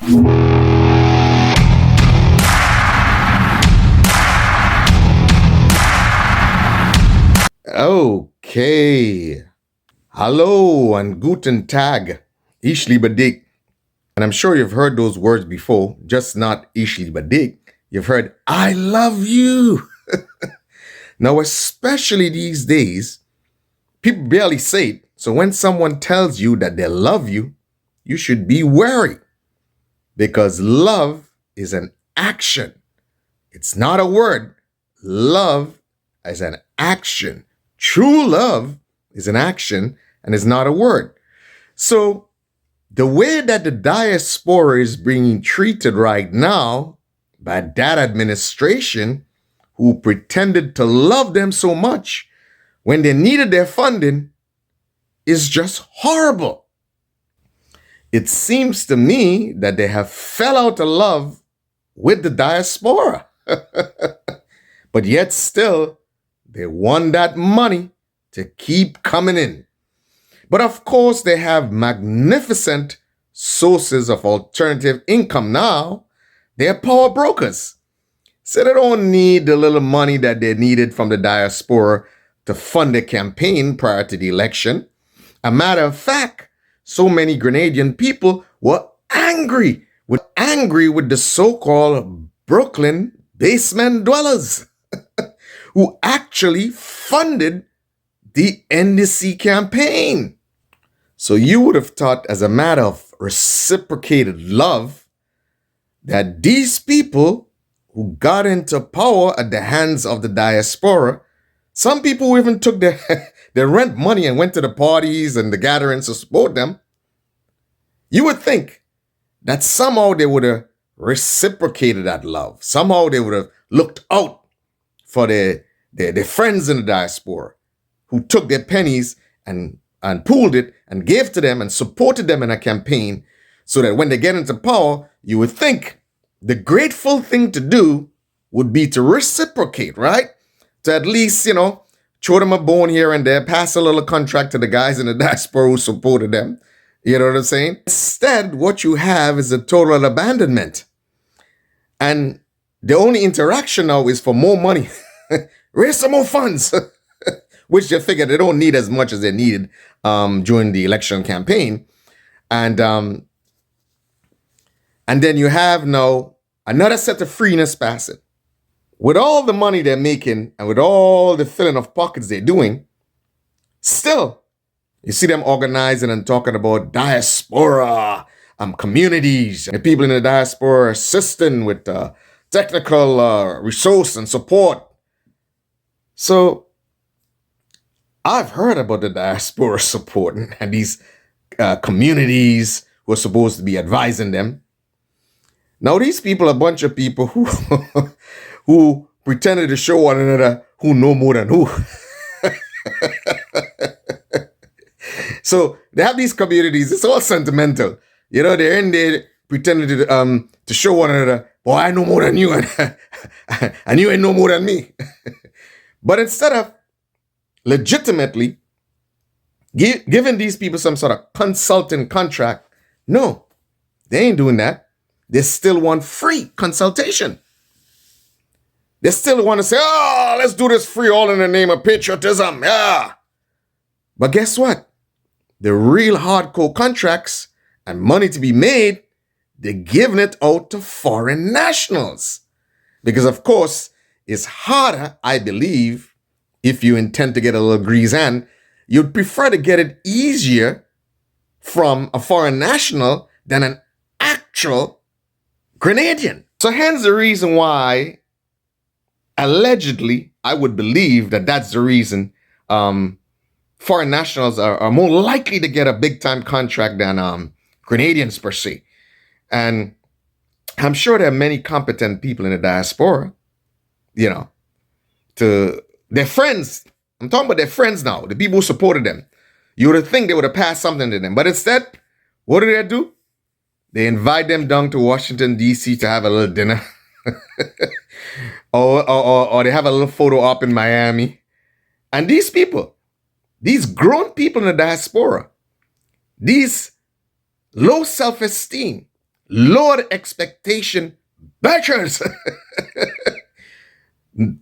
Okay. Hello and guten Tag. Ich liebe dich. And I'm sure you've heard those words before, just not ich liebe dich. You've heard, I love you. Now, especially these days, people barely say it. So when someone tells you that they love you, you should be wary. Because love is an action. It's not a word. Love is an action. True love is an action and is not a word. So the way that the diaspora is being treated right now by that administration who pretended to love them so much when they needed their funding is just horrible. It seems to me that they have fell out of love with the diaspora. But yet still, they want that money to keep coming in. But of course, they have magnificent sources of alternative income now. They're power brokers. So they don't need the little money that they needed from the diaspora to fund their campaign prior to the election. A matter of fact, so many Grenadian people were angry with the so-called Brooklyn basement dwellers who actually funded the NDC campaign. So you would have thought, as a matter of reciprocated love, that these people who got into power at the hands of the diaspora, some people even took their rent money and went to the parties and the gatherings to support them. You would think that somehow they would have reciprocated that love. Somehow they would have looked out for their friends in the diaspora who took their pennies and pooled it and gave to them and supported them in a campaign, so that when they get into power, you would think the grateful thing to do would be to reciprocate, right? To at least, throw them a bone here and there, pass a little contract to the guys in the diaspora who supported them. You know what I'm saying? Instead, what you have is a total abandonment. And the only interaction now is for more money. Raise some more funds. Which they figure they don't need as much as they needed during the election campaign. And then you have now another set of freeness passing. With all the money they're making and with all the filling of pockets they're doing, still, you see them organizing and talking about diaspora, communities, and people in the diaspora assisting with technical resource and support. So I've heard about the diaspora supporting and these communities who are supposed to be advising them. Now, these people are a bunch of people who pretended to show one another who know more than who. So they have these communities. It's all sentimental. They're in there pretending to show one another, boy, I know more than you, and you ain't know more than me. But instead of legitimately giving these people some sort of consulting contract, no, they ain't doing that. They still want free consultation. They still want to say, let's do this free, all in the name of patriotism. Yeah. But guess what? The real hardcore contracts and money to be made, they're giving it out to foreign nationals. Because, of course, it's harder, I believe, if you intend to get a little grease hand, you'd prefer to get it easier from a foreign national than an actual Grenadian. So hence the reason why, allegedly, I would believe that that's the reason foreign nationals are more likely to get a big-time contract than Grenadians per se. And I'm sure there are many competent people in the diaspora, to their friends. I'm talking about their friends now, the people who supported them. You would think they would have passed something to them. But instead, what do? They invite them down to Washington, D.C. to have a little dinner. or they have a little photo op in Miami. And these people, these grown people in the diaspora, these low self-esteem, lowered expectation beggars.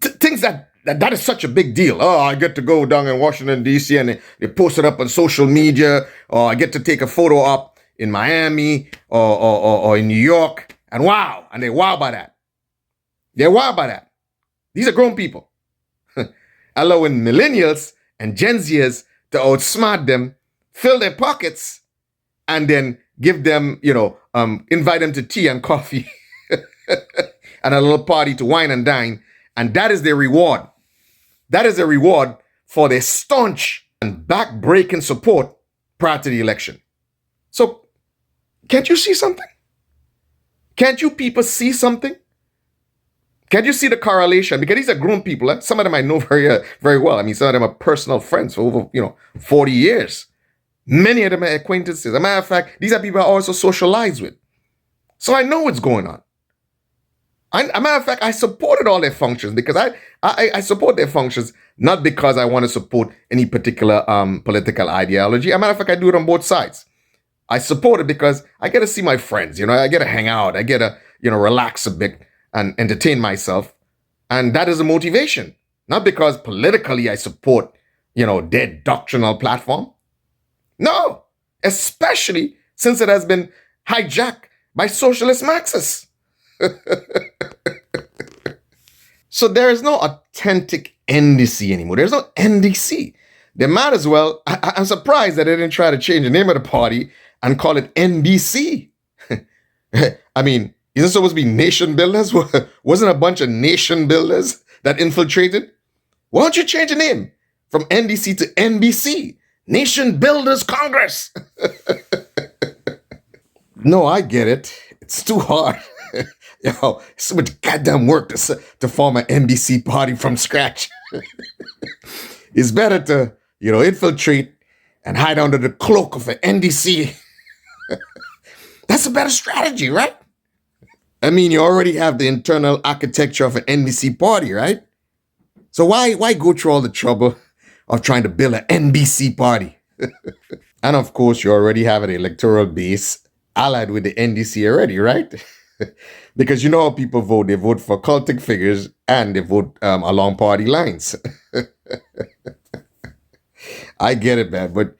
Things that is such a big deal. Oh, I get to go down in Washington, D.C. and they post it up on social media, or I get to take a photo up in Miami or in New York, and wow, and they wow by that. They're wow by that. These are grown people. Allowing millennials and Gen Zers to outsmart them, fill their pockets, and then give them, invite them to tea and coffee and a little party to wine and dine. And that is their reward. That is a reward for their staunch and back-breaking support prior to the election. So, can't you see something? Can't you people see something? Can't you see the correlation? Because these are grown people. Eh? Some of them I know very, very well. I mean, some of them are personal friends for over, 40 years. Many of them are acquaintances. As a matter of fact, these are people I also socialize with. So I know what's going on. As a matter of fact, I supported all their functions because I support their functions, not because I want to support any particular political ideology. As a matter of fact, I do it on both sides. I support it because I get to see my friends, I get to hang out. I get to, relax a bit and entertain myself. And that is a motivation. Not because politically I support, their doctrinal platform. No, especially since it has been hijacked by socialist Marxists. So there is no authentic NDC anymore. There's no NDC. They might as well, I'm surprised that they didn't try to change the name of the party and call it NBC. I mean, isn't it supposed to be nation builders? Wasn't a bunch of nation builders that infiltrated? Why don't you change the name from NDC to NBC? Nation Builders Congress. No, I get it. It's too hard. So much goddamn work to form an NBC party from scratch. It's better to, infiltrate and hide under the cloak of an NDC. That's a better strategy, right? I mean, you already have the internal architecture of an NBC party, right? So why go through all the trouble of trying to build an NBC party? And of course, you already have an electoral base allied with the NDC already, right? Because you know how people vote. They vote for cultic figures and they vote along party lines. I get it, man. But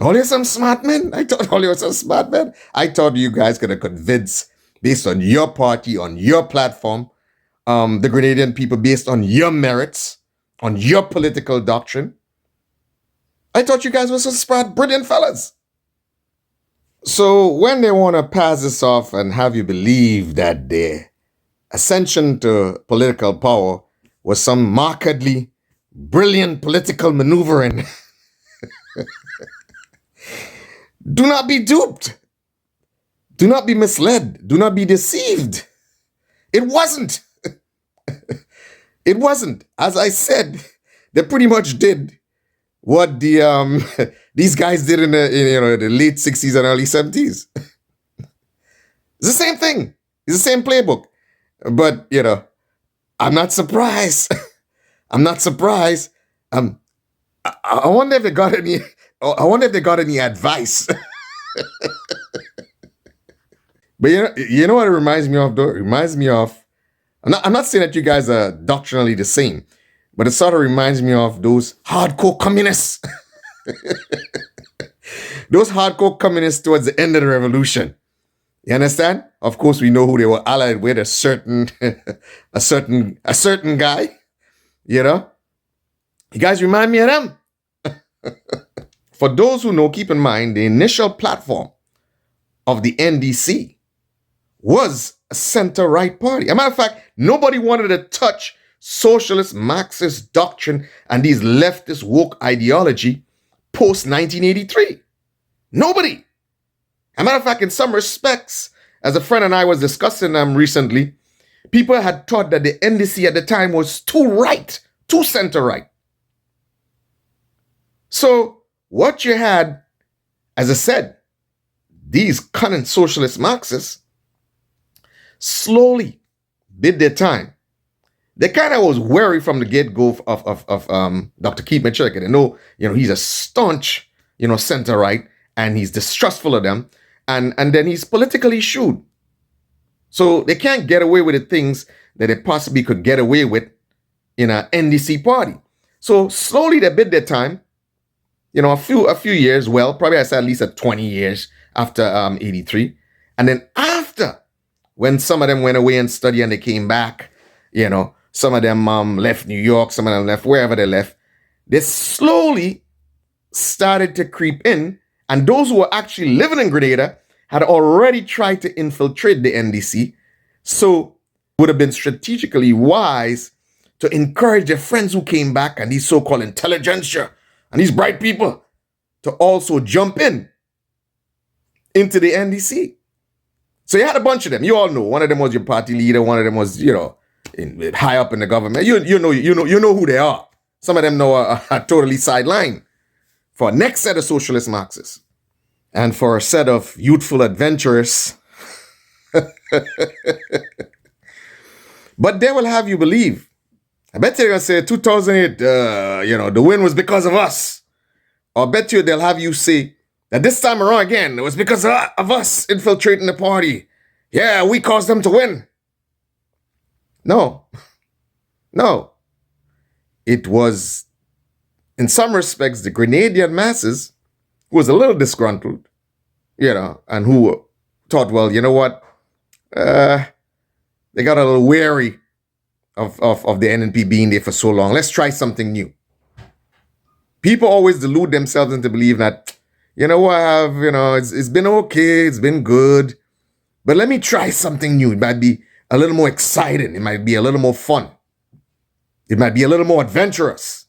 all you some smart men? I thought all you were some smart men. I thought you guys could convince, based on your party, on your platform, the Grenadian people based on your merits, on your political doctrine. I thought you guys were some smart, brilliant fellas. So when they want to pass this off and have you believe that their ascension to political power was some markedly brilliant political maneuvering, do not be duped. Do not be misled. Do not be deceived. It wasn't. It wasn't. As I said, they pretty much did what the these guys did in the late 60s and early 70s. It's the same thing. It's the same playbook. But, I'm not surprised. I'm not surprised. I wonder if they got any advice. But you know what it reminds me of, though? It reminds me of, I'm not saying that you guys are doctrinally the same, but it sort of reminds me of those hardcore communists. Those hardcore communists towards the end of the revolution. You understand? Of course, we know who they were allied with, a certain guy. You guys remind me of them. For those who know, keep in mind, the initial platform of the NDC was a center-right party. As a matter of fact, nobody wanted to touch socialist Marxist doctrine and these leftist woke ideology post-1983. Nobody. As a matter of fact, in some respects, as a friend and I was discussing recently, people had thought that the NDC at the time was too right, too center-right. So what you had, as I said, these cunning socialist Marxists slowly did their time. They kind of was wary from the get-go of Dr. Keith Mitchell. They know, he's a staunch, center-right, and he's distrustful of them. and then he's politically shrewd. So they can't get away with the things that they possibly could get away with in an NDC party. So slowly they bid their time. A few years, well, probably I say at least 20 years after 83. And then after, when some of them went away and studied and they came back, some of them left New York, some of them left wherever they left, they slowly started to creep in. And those who were actually living in Grenada had already tried to infiltrate the NDC. So it would have been strategically wise to encourage their friends who came back and these so-called intelligentsia and these bright people to also jump into the NDC. So you had a bunch of them. You all know. One of them was your party leader. One of them was, high up in the government. You know who they are. Some of them know are totally sidelined for a next set of socialist Marxists and for a set of youthful adventurers. But they will have you believe. I bet they're going to say 2008, the win was because of us. Or I bet you they'll have you say that this time around again, it was because of us infiltrating the party. Yeah, we caused them to win. No. It was, in some respects, the Grenadian masses who was a little disgruntled, and who thought, well, you know what? They got a little weary of the NNP being there for so long. Let's try something new. People always delude themselves into believing that, it's been okay, it's been good, but let me try something new. It might be a little more exciting. It might be a little more fun. It might be a little more adventurous.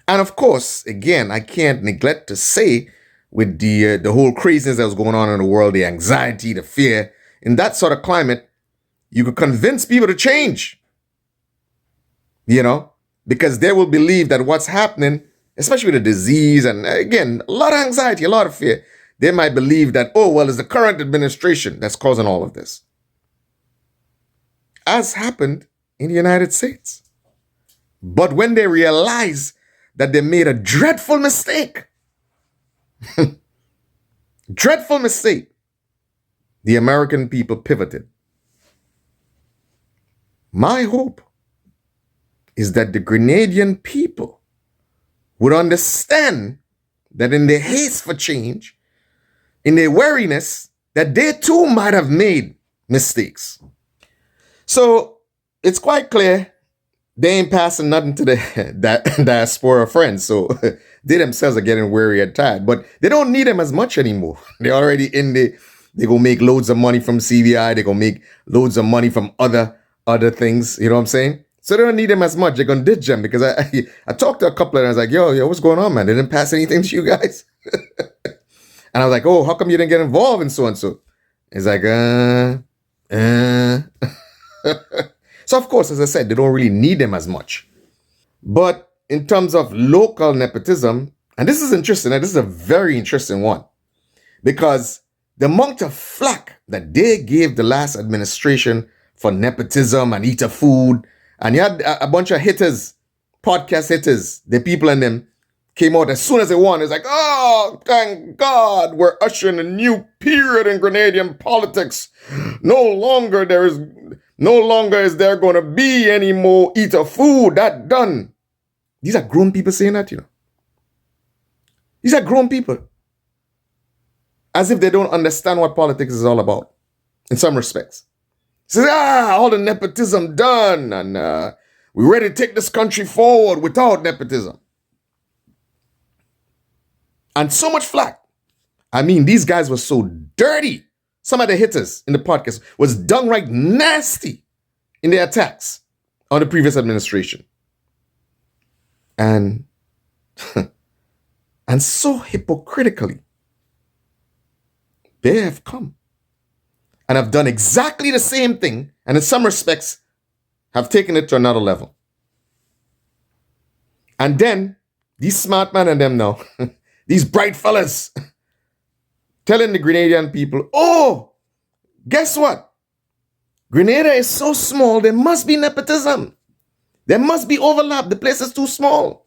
And of course, again, I can't neglect to say with the whole craziness that was going on in the world, the anxiety, the fear, in that sort of climate, you could convince people to change, because they will believe that what's happening, especially with the disease, and again, a lot of anxiety, a lot of fear, they might believe that, it's the current administration that's causing all of this. As happened in the United States. But when they realize that they made a dreadful mistake, the American people pivoted. My hope is that the Grenadian people would understand that in their haste for change, in their wariness, that they too might have made mistakes. So it's quite clear they ain't passing nothing to the diaspora friends. So they themselves are getting weary and tired, but they don't need them as much anymore. They're already in the, they're going to make loads of money from CVI. They're going to make loads of money from other things. You know what I'm saying? So they don't need them as much. They're going to ditch them because I talked to a couple and I was like, yo, what's going on, man? They didn't pass anything to you guys? And I was like, oh, how come you didn't get involved in so and so? It's like, So of course, as I said, they don't really need them as much. But in terms of local nepotism, and this is interesting, and this is a very interesting one, because the amount of flack that they gave the last administration for nepotism and eat a food, and you had a bunch of hitters, podcast hitters, the people in them came out as soon as they won. It's like, oh, thank God, we're ushering a new period in Grenadian politics. No longer is there going to be any more eat a food. That done. These are grown people saying that, These are grown people. As if they don't understand what politics is all about, in some respects. Says, all the nepotism done, and we're ready to take this country forward without nepotism. And so much flack. I mean, these guys were so dirty. Some of the hitters in the podcast was downright nasty in their attacks on the previous administration. And so hypocritically, they have come and have done exactly the same thing, and in some respects have taken it to another level. And then these smart men and them now, these bright fellas, telling the Grenadian people, oh, guess what? Grenada is so small, there must be nepotism. There must be overlap. The place is too small.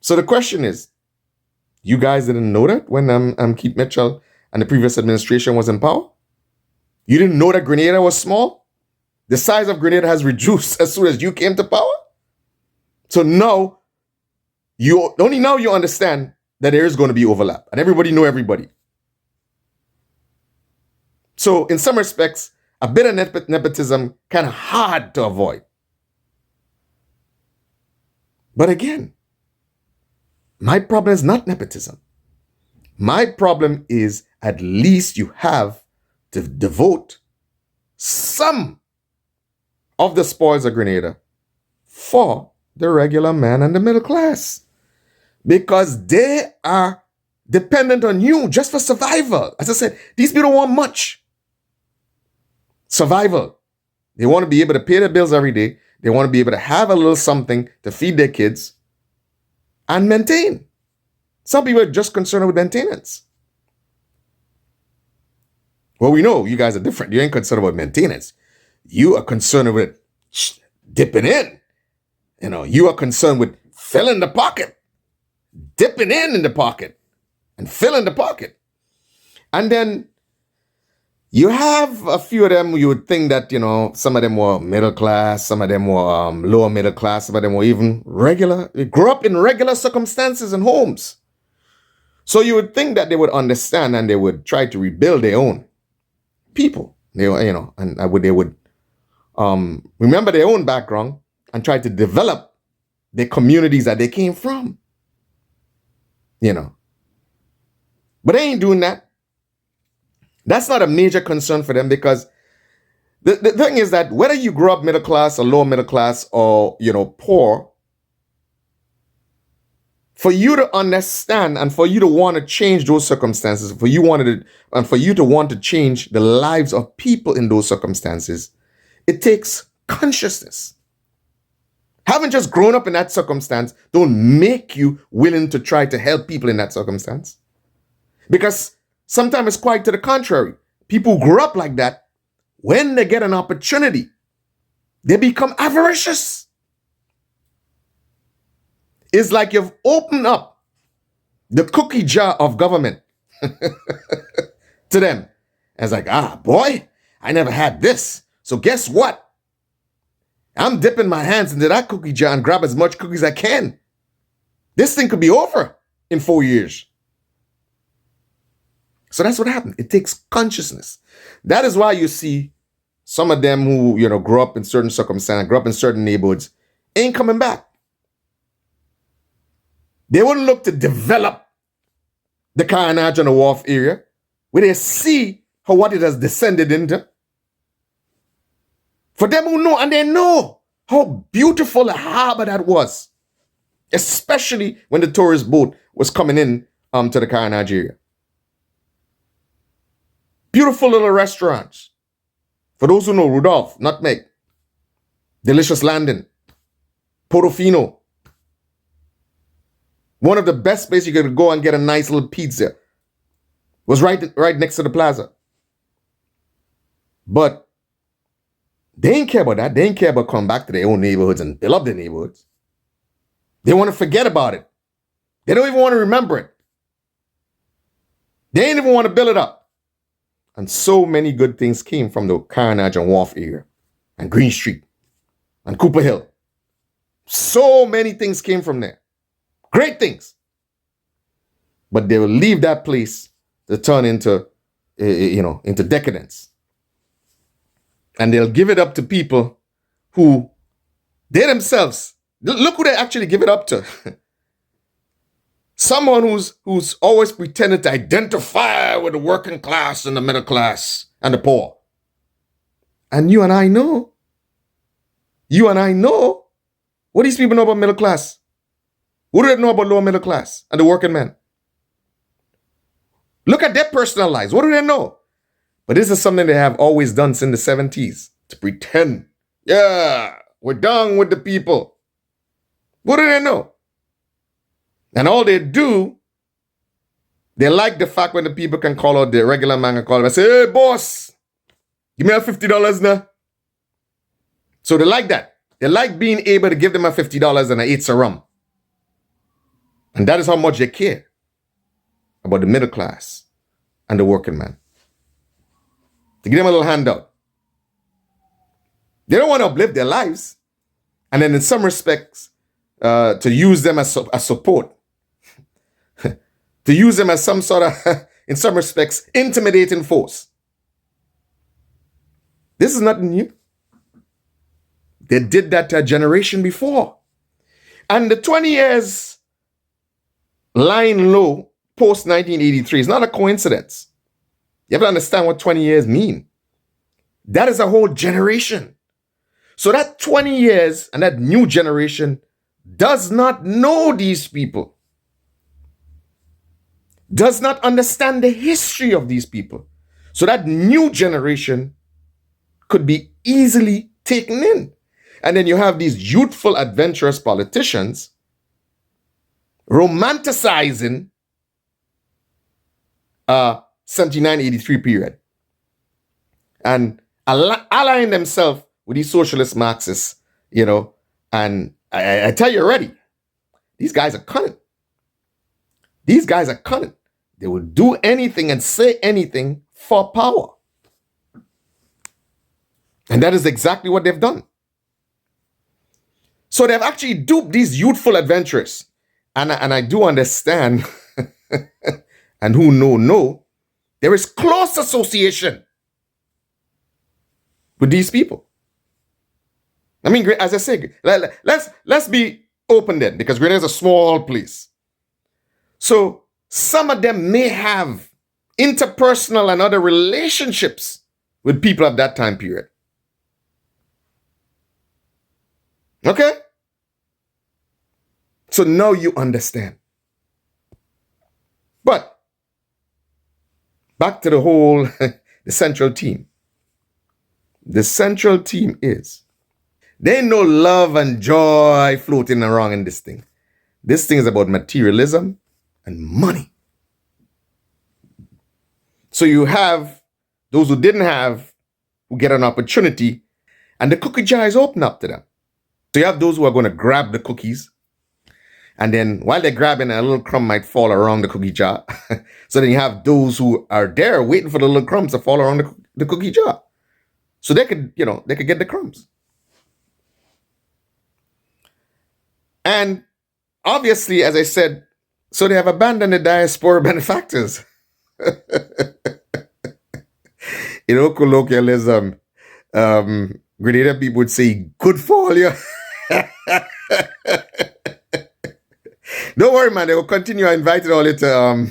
So the question is, You guys didn't know that when Keith Mitchell and the previous administration was in power? You didn't know that Grenada was small? The size of Grenada has reduced as soon as you came to power? So now, only now you understand that there is going to be overlap. And everybody know everybody. So in some respects, a bit of nepotism kind of hard to avoid. But again, my problem is not nepotism. My problem is at least you have to devote some of the spoils of Grenada for the regular man and the middle class. Because they are dependent on you just for survival. As I said, these people don't want much. Survival. They want to be able to pay their bills every day. They want to be able to have a little something to feed their kids and maintain. Some people are just concerned with maintenance. Well, we know you guys are different. You ain't concerned about maintenance. You are concerned with dipping in. You are concerned with filling the pocket. Dipping in the pocket and filling the pocket. And then you have a few of them, you would think that, some of them were middle class, some of them were lower middle class, some of them were even regular. They grew up in regular circumstances and homes. So you would think that they would understand and they would try to rebuild their own people. They would remember their own background and try to develop the communities that they came from. But they ain't doing that. That's not a major concern for them because the thing is that whether you grow up middle class or lower middle class or, poor, for you to understand and for you to want to change those circumstances, for you to want to change the lives of people in those circumstances, it takes consciousness. Having just grown up in that circumstance don't make you willing to try to help people in that circumstance. Because sometimes it's quite to the contrary. People who grew up like that, when they get an opportunity, they become avaricious. It's like you've opened up the cookie jar of government to them. And it's like, boy, I never had this. So guess what? I'm dipping my hands into that cookie jar and grab as much cookies as I can. This thing could be over in 4 years. So that's what happened. It takes consciousness. That is why you see some of them who, grew up in certain circumstances, grew up in certain neighborhoods, ain't coming back. They wouldn't look to develop the Carnage and the Wharf area where they see what it has descended into. For them who know, and they know how beautiful a harbor that was, especially when the tourist boat was coming in to the Carnage area. Beautiful little restaurants. For those who know, Rudolph, Nutmeg, Delicious Landing, Portofino. One of the best places you could go and get a nice little pizza was right next to the plaza. But they ain't care about that. They ain't care about coming back to their own neighborhoods and build up their neighborhoods. They want to forget about it. They don't even want to remember it. They ain't even want to build it up. And so many good things came from the Carnage and Wharf area and Green Street and Cooper Hill. So many things came from there. Great things. But they will leave that place to turn into decadence. And they'll give it up to people who, they themselves, look who they actually give it up to. Someone who's always pretended to identify with the working class and the middle class and the poor. And you and I know what these people know about middle class. What do they know about lower middle class and the working man? Look at their personal lives. What do they know? But this is something they have always done since the 70s. To pretend, we're done with the people. What do they know? And all they do, they like the fact when the people can call out the regular man and call him and say, hey, boss, give me a $50 now. So they like that. They like being able to give them a $50 and an 8 rum. And that is how much they care. about the middle class and the working man. To give them a little handout. They don't want to uplift their lives. And then in some respects, to use them as support. To use them as some sort of, in some respects, intimidating force. This is nothing new. They did that to a generation before. And the 20 years lying low post 1983 is not a coincidence. You have to understand what 20 years mean. That is a whole generation. So that 20 years and that new generation does not know these people. Does not understand the history of these people. So that new generation could be easily taken in. And then you have these youthful, adventurous politicians romanticizing 79-83 period and allying themselves with these socialist Marxists, and I tell you already, these guys are cunning. These guys are cunning. They will do anything and say anything for power. And that is exactly what they've done. So they've actually duped these youthful adventurers. And I do understand, and who know, there is close association with these people. I mean, as I say, let's be open then, because Grenada is a small place. So some of them may have interpersonal and other relationships with people of that time period. Okay? So now you understand. But back to the whole, the central team. The central team is, there ain't no love and joy floating around in this thing. This thing is about materialism and money. So you have those who didn't have, who get an opportunity, and the cookie jar is open up to them. So you have those who are going to grab the cookies, and then while they're grabbing, a little crumb might fall around the cookie jar. So then you have those who are there waiting for the little crumbs to fall around the cookie jar. So they could get the crumbs. And obviously, as I said, so they have abandoned the diaspora benefactors. In colloquialism, Grenada people would say, good for all you. Don't worry, man. They will continue. I invited all you to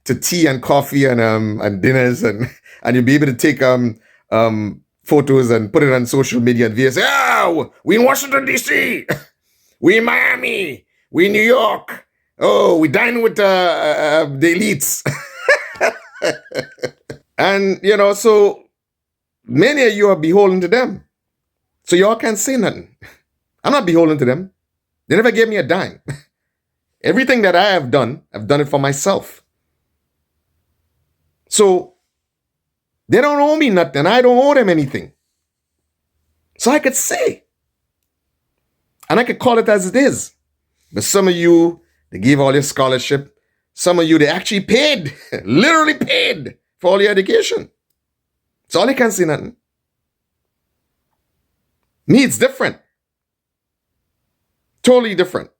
to tea and coffee and dinners, and you'll be able to take photos and put it on social media and say, oh, we in Washington, D.C., we in Miami, we in New York. Oh, we dine with the elites. And, so many of you are beholden to them. So y'all can't say nothing. I'm not beholden to them. They never gave me a dime. Everything that I have done, I've done it for myself. So they don't owe me nothing. I don't owe them anything. So I could say, and I could call it as it is. But some of you, they gave all your scholarship. Some of you, they actually paid, literally paid for all your education. So all they can't say nothing. Me, it's different. Totally different.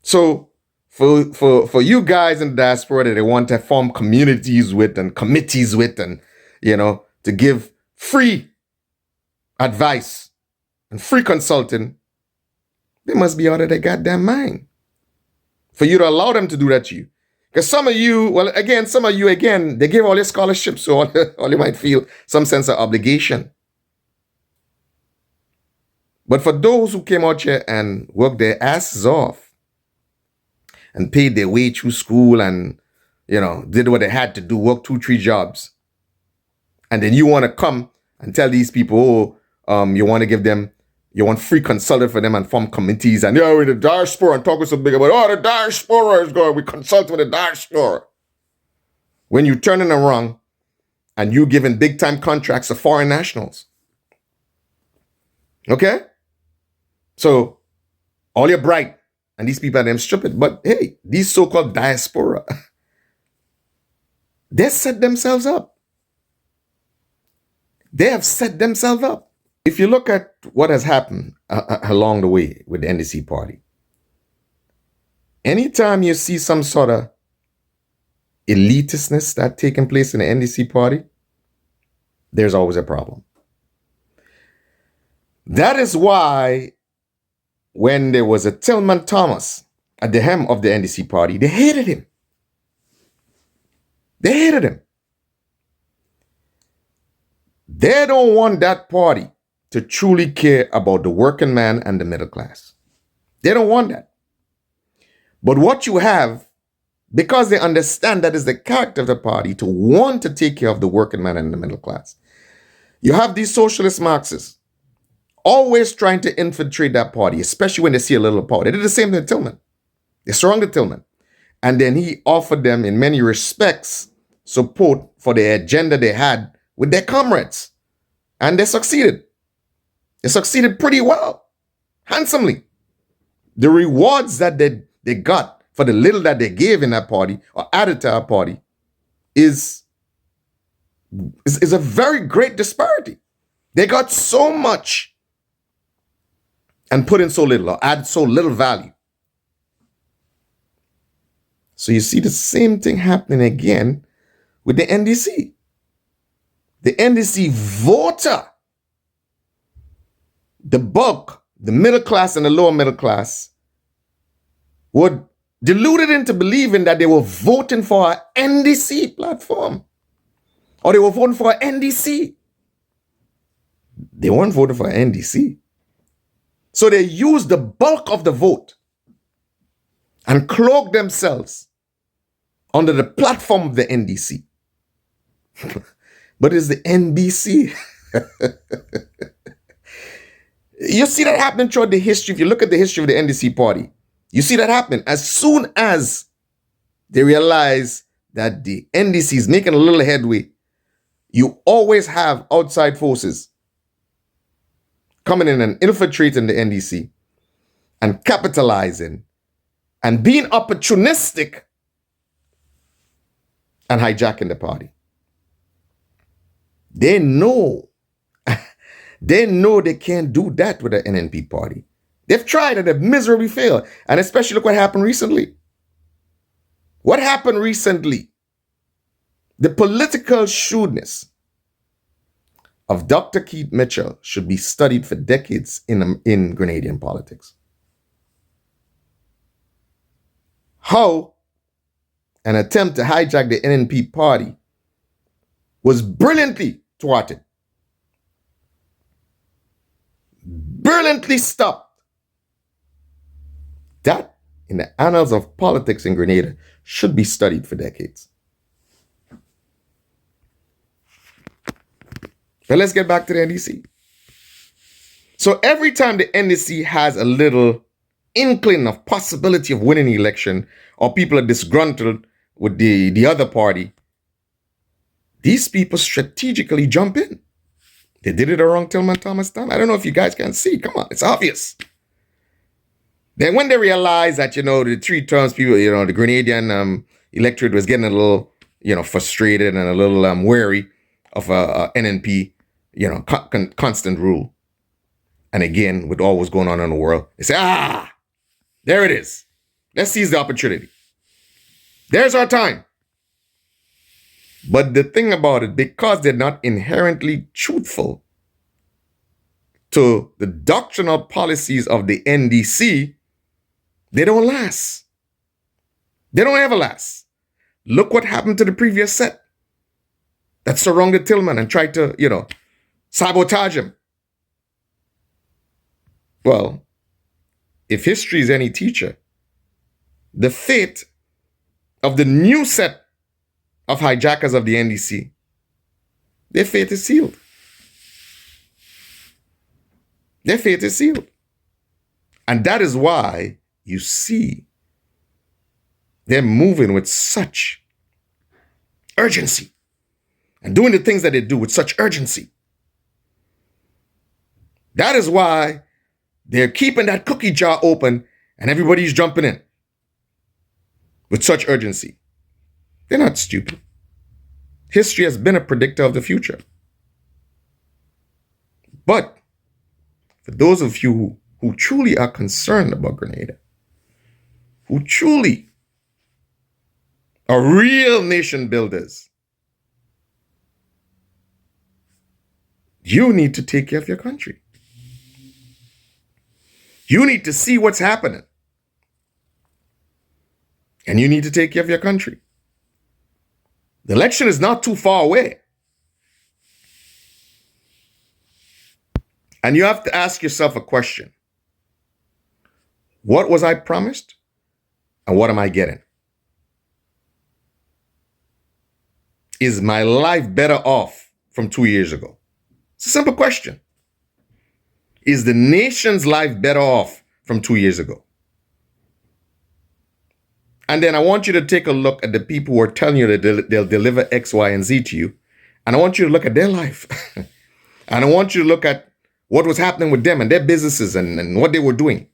So for you guys in the diaspora that they want to form communities with and committees with and, to give free advice and free consulting, they must be out of their goddamn mind. For you to allow them to do that to you. Because some of you, they give all your scholarships, so all you might feel some sense of obligation. But for those who came out here and worked their asses off and paid their way through school and, did what they had to do, work 2-3 jobs. And then you want to come and tell these people, you want to give them, you want free consulting for them and form committees. And we're the diaspora and talking so big about, the diaspora is going, we consult with the diaspora. When you turning around and you giving big time contracts to foreign nationals. Okay? So all your bright And these people are them stupid. But hey, these so-called diaspora, they set themselves up. They have set themselves up. If you look at what has happened along the way with the NDC party, anytime you see some sort of elitistness that taking place in the NDC party, there's always a problem. That is why when there was a Tillman Thomas at the helm of the NDC party, they hated him. They hated him. They don't want that party to truly care about the working man and the middle class. They don't want that. But what you have, because they understand that is the character of the party to want to take care of the working man and the middle class, you have these socialist Marxists always trying to infiltrate that party, especially when they see a little power. They did the same thing to Tillman. They surrounded Tillman. And then he offered them, in many respects, support for the agenda they had with their comrades. And they succeeded. They succeeded pretty well, handsomely. The rewards that they got for the little that they gave in that party or added to our party is a very great disparity. They got so much and put in so little or add so little value. So you see the same thing happening again with the NDC. The NDC voter, the bulk, the middle class and the lower middle class, were deluded into believing that they were voting for an NDC platform or they were voting for an NDC. They weren't voting for an NDC. So they used the bulk of the vote and cloaked themselves under the platform of the NDC. But it's the NBC. You see that happening throughout the history. If you look at the history of the NDC party, you see that happen. As soon as they realize that the NDC is making a little headway, you always have outside forces coming in and infiltrating the NDC and capitalizing and being opportunistic and hijacking the party. They know they can't do that with the NNP party. They've tried and they've miserably failed. And especially look what happened recently. What happened recently? The political shrewdness of Dr. Keith Mitchell should be studied for decades in Grenadian politics. How an attempt to hijack the NNP party was brilliantly thwarted, brilliantly stopped. That, in the annals of politics in Grenada, should be studied for decades. But let's get back to the NDC. So every time the NDC has a little inkling of possibility of winning the election, or people are disgruntled with the other party, these people strategically jump in. They did it around Tillman Thomas time. I don't know if you guys can see. Come on, it's obvious. Then when they realized that, the 3 terms people, the Grenadian electorate was getting a little, frustrated and a little wary of NNP, constant rule. And again, with all what's going on in the world, they say, there it is. Let's seize the opportunity. There's our time. But the thing about it, because they're not inherently truthful to the doctrinal policies of the NDC, they don't last. They don't ever last. Look what happened to the previous set that surrounded Tillman and tried to, sabotage him. Well, if history is any teacher, the fate of the new set of hijackers of the NDC, their fate is sealed. Their fate is sealed. And that is why you see they're moving with such urgency and doing the things that they do with such urgency. That is why they're keeping that cookie jar open And everybody's jumping in with such urgency. They're not stupid. History has been a predictor of the future. But for those of you who truly are concerned about Grenada, who truly are real nation builders, you need to take care of your country. You need to see what's happening. And you need to take care of your country. The election is not too far away. And you have to ask yourself a question. What was I promised? And what am I getting? Is my life better off from 2 years ago? It's a simple question. Is the nation's life better off from 2 years ago? And then I want you to take a look at the people who are telling you that they'll deliver X, Y, and Z to you. And I want you to look at their life. And I want you to look at what was happening with them and their businesses and what they were doing.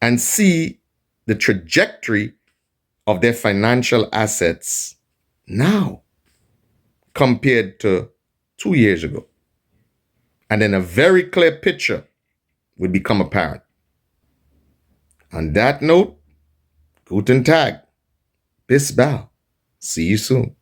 And see the trajectory of their financial assets now compared to 2 years ago. And then a very clear picture would become apparent. On that note, Guten Tag. Bis bald. See you soon.